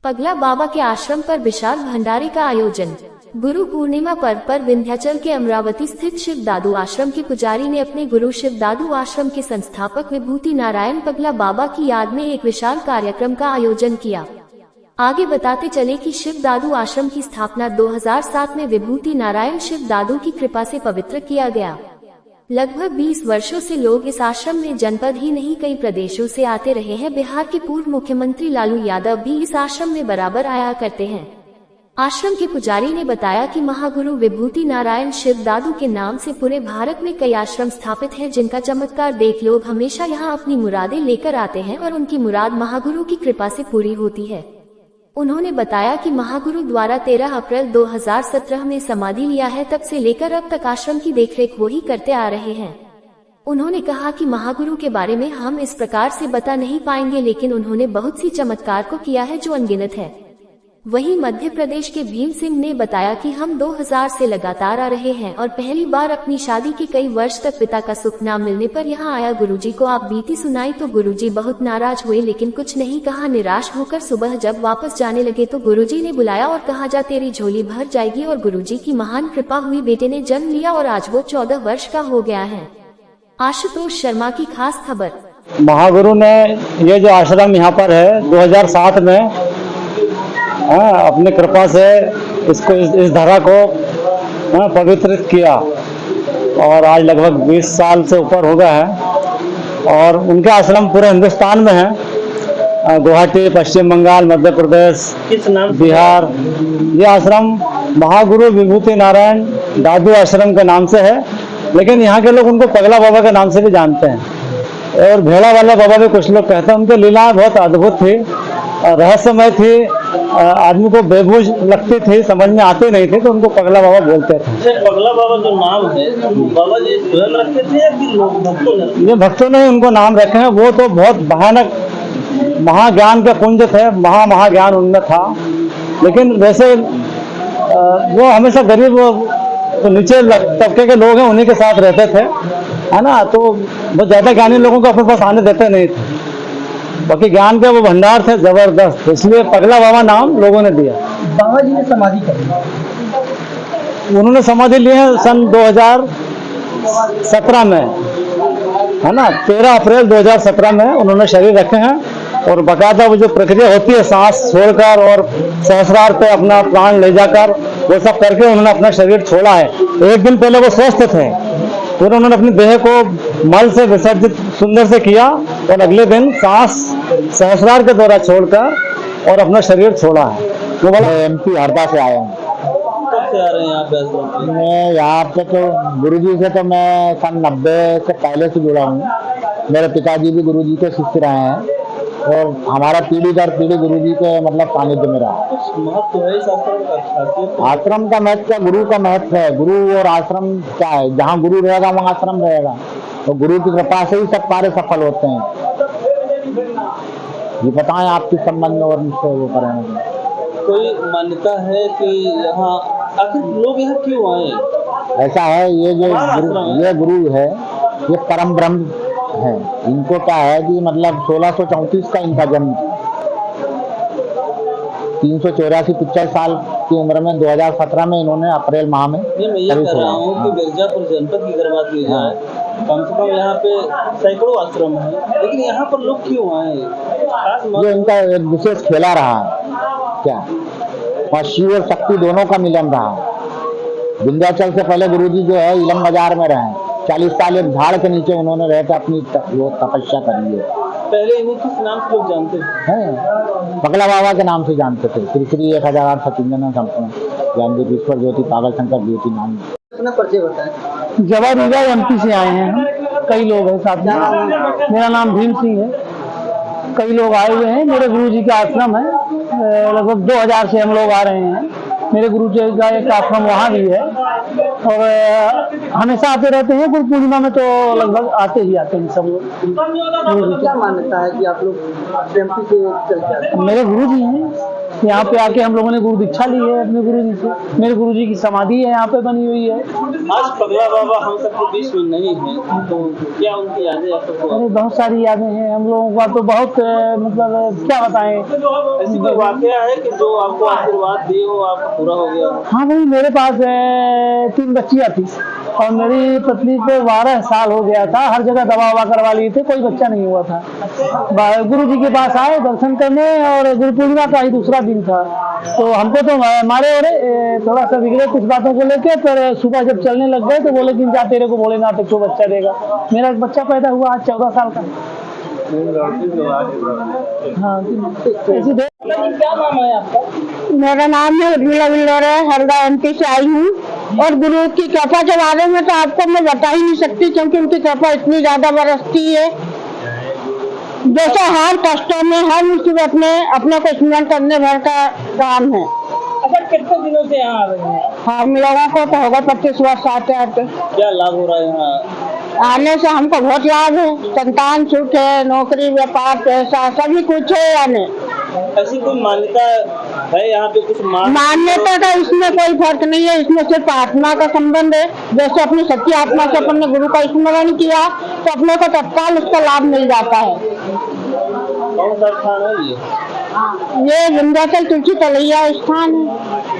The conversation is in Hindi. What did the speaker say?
पगला बाबा के आश्रम पर विशाल भंडारे का आयोजन। गुरु पूर्णिमा पर्व पर विंध्याचल के अमरावती स्थित शिव दादू आश्रम के पुजारी ने अपने गुरु शिव दादू आश्रम के संस्थापक विभूति नारायण पगला बाबा की याद में एक विशाल कार्यक्रम का आयोजन किया। आगे बताते चले कि शिव दादू आश्रम की स्थापना 2007 में विभूति नारायण शिव दादू की कृपा से पवित्र किया गया। लगभग 20 वर्षों से लोग इस आश्रम में जनपद ही नहीं कई प्रदेशों से आते रहे हैं। बिहार के पूर्व मुख्यमंत्री लालू यादव भी इस आश्रम में बराबर आया करते हैं। आश्रम के पुजारी ने बताया कि महागुरु विभूति नारायण शिव दादू के नाम से पूरे भारत में कई आश्रम स्थापित हैं, जिनका चमत्कार देख लोग हमेशा यहाँ अपनी मुरादें लेकर आते हैं और उनकी मुराद महागुरु की कृपा से पूरी होती है। उन्होंने बताया कि महागुरु द्वारा 13 अप्रैल 2017 में समाधि लिया है, तब से लेकर अब तक आश्रम की देखरेख वो ही करते आ रहे हैं। उन्होंने कहा कि महागुरु के बारे में हम इस प्रकार से बता नहीं पाएंगे, लेकिन उन्होंने बहुत सी चमत्कार को किया है जो अनगिनत है। वहीं मध्य प्रदेश के भीम सिंह ने बताया कि हम 2000 से लगातार आ रहे हैं और पहली बार अपनी शादी के कई वर्ष तक पिता का सुख न मिलने पर यहाँ आया। गुरुजी को आप बीती सुनाई तो गुरुजी बहुत नाराज हुए, लेकिन कुछ नहीं कहा। निराश होकर सुबह जब वापस जाने लगे तो गुरुजी ने बुलाया और कहा, जा तेरी झोली भर जाएगी। और गुरुजी की महान कृपा हुई, बेटे ने जन्म लिया और आज वो 14 वर्ष का हो गया है। आशुतोष शर्मा की खास खबर। महागुरु ने ये जो आश्रम यहाँ पर है 2007 में अपने कृपा से इसको इस धरा को पवित्र किया और आज लगभग 20 साल से ऊपर हो गया है। और उनके आश्रम पूरे हिंदुस्तान में है, गुवाहाटी, पश्चिम बंगाल, मध्य प्रदेश, बिहार। ये आश्रम महागुरु विभूति नारायण दादू आश्रम के नाम से है, लेकिन यहाँ के लोग उनको पगला बाबा के नाम से भी जानते हैं और भेड़ा वाला बाबा भी कुछ लोग कहते हैं। उनकी लीलाएं बहुत अद्भुत थी, रहस्यमय थी, आदमी को बेबूझ लगती थी, समझ में आते नहीं थे, तो उनको पगला बाबा बोलते थे। पगला बाबा जो नाम है, बाबा जी स्वयं रखे थे या कि लोग भक्तों ने? ये भक्तों ने उनको नाम रखे हैं। वो तो बहुत भयानक महाज्ञान के पुंज थे, महाज्ञान उनमें था, लेकिन वैसे वो हमेशा गरीब तो नीचे तबके के लोग हैं उन्हीं के साथ रहते थे, है ना। तो बहुत ज्यादा ज्ञानी लोगों को अपने पास आने देते नहीं थे। बाकी ज्ञान के वो भंडार थे जबरदस्त, इसलिए पगला बाबा नाम लोगों ने दिया। बाबा जी ने समाधि करी, उन्होंने समाधि ली है सन 2017 में, है ना। 13 अप्रैल 2017 में उन्होंने शरीर रखे हैं और बाकायदा वो जो प्रक्रिया होती है सांस छोड़कर और सहस्रार पे अपना प्राण ले जाकर, वो सब करके उन्होंने अपना शरीर छोड़ा है। एक दिन पहले वो स्वस्थ थे, फिर उन्होंने अपनी देह को मल से विसर्जित सुंदर से किया और अगले दिन सांस सहस्रार के द्वारा छोड़कर और अपना शरीर छोड़ा है। वो बोला MP हरदा से आया हूँ। कब से आ रहे हैं यहाँ पे? मैं यहाँ पे तो गुरुजी से तो मैं सन 90 से पहले से जुड़ा हूँ। मेरे पिताजी भी गुरुजी के शिष्य रहे हैं और हमारा पीढ़ी दर पीढ़ी गुरुजी के मतलब सानिध्य में रहा। कुछ महत्व है इस आश्रम का? आश्रम का महत्व क्या, गुरु का महत्व है। गुरु और आश्रम क्या है, जहाँ गुरु रहेगा वहाँ आश्रम रहेगा, तो गुरु की कृपा से ही सब कार्य सफल होते हैं। ये बताएं आपके संबंध और मुझसे वो करेंगे। कोई मान्यता है कि यहाँ आखिर लोग यहाँ क्यों आए? ऐसा है, ये जो गुरु है ये परम ब्रह्म है। इनको क्या है कि मतलब 1634 का इनका जन्म, 384 साल की उम्र में 2017 में इन्होंने अप्रैल माह में। मैं ये कह रहा हूँ कि मिर्जापुर जनपद की अगर बात की जाए, कम से कम यहाँ पे सैकड़ों आश्रम है, लेकिन यहाँ पर लोग क्यों आए? ये इनका एक विशेष खेला रहा है क्या, और शिव और शक्ति दोनों का मिलन रहा है। विंध्याचल से पहले गुरुजी जो है इलम बाजार में रहे, 40 साल एक झाड़ के नीचे उन्होंने रहकर अपनी तपस्या करी है। पहले इन्हें किस नाम से लोग जानते हैं? पगला बाबा के नाम से जानते थे। श्री श्री 1008 सचिंदन संपूर्ण ज्ञानदीपेश्वर ज्योति पागल शंकर ज्योति नाम। अपना परिचय बताएं। जवारीगा MP से आए हैं हम, कई लोग हैं साथ में। मेरा नाम भीम सिंह है, कई लोग आए हुए हैं। मेरे गुरुजी का आश्रम है, लगभग 2000 से हम लोग आ रहे हैं। मेरे गुरु जी का एक आश्रम वहाँ भी है और हमेशा आते रहते हैं। गुरु पूर्णिमा में तो लगभग आते ही आते हैं सब लोग। क्या मान्यता है कि आप लोग MP से चल के आते हैं? मेरे गुरु जी हैं, यहाँ पे आके हम लोगों ने गुरु दीक्षा ली है अपने गुरु जी से। मेरे गुरु जी की समाधि है यहाँ पे बनी हुई है। आज पगला बाबा हम सबके बीच में नहीं है, तो क्या उनकी यादें आप सबको? अरे बहुत सारी यादें हैं हम लोगों का, तो बहुत मतलब क्या बताएं। ऐसी कोई वाकया है कि जो आपको आशीर्वाद दिए हो, आपका पूरा हो गया? हाँ भाई, मेरे पास 3 बच्चियाँ थी और मेरी पत्नी को 12 साल हो गया था। हर जगह दवा ववा करवा लिए थे, कोई बच्चा नहीं हुआ था। गुरु जी के पास आए दर्शन करने, और गुरु पूर्णिमा का ही दूसरा दिन था। तो हमको तो मारे और थोड़ा सा बिगड़े कुछ बातों को लेके, पर सुबह जब चलने लग गए तो बोले कि जा तेरे को भोलेनाथ को बच्चा देगा। मेरा एक बच्चा पैदा हुआ आज 14 साल का। हाँ, क्या नाम है आपका? मेरा नाम है उर्मिला बिल्लोरे, हरदा एमपी से आई हूँ। और गुरु की कृपा के बारे में तो आपको मैं बता ही नहीं सकती, क्योंकि उनकी कृपा इतनी ज्यादा बरसती है। जैसे हर कष्टों में, हर मुसीबत में अपने को स्मरण करने भर का काम है। अच्छा, कितने दिनों से यहाँ आ रहे हैं? हम लोगों को तो होगा 25 वर्ष आते आते। क्या लाभ हो रहा है यहाँ आने से? हमको बहुत लाभ है, संतान सुख है, नौकरी, व्यापार, पैसा, सभी कुछ है आने। ऐसी कोई मान्यता है यहाँ पे? कुछ मान्यता का इसमें कोई फर्क नहीं है, इसमें सिर्फ आत्मा का संबंध है। जैसे अपनी सच्ची आत्मा से अपन ने गुरु का स्मरण किया तो अपने को तत्काल उसका लाभ मिल जाता है। कौन सा स्थान है ये? ये विंध्याचल तुलसी तलैया स्थान है।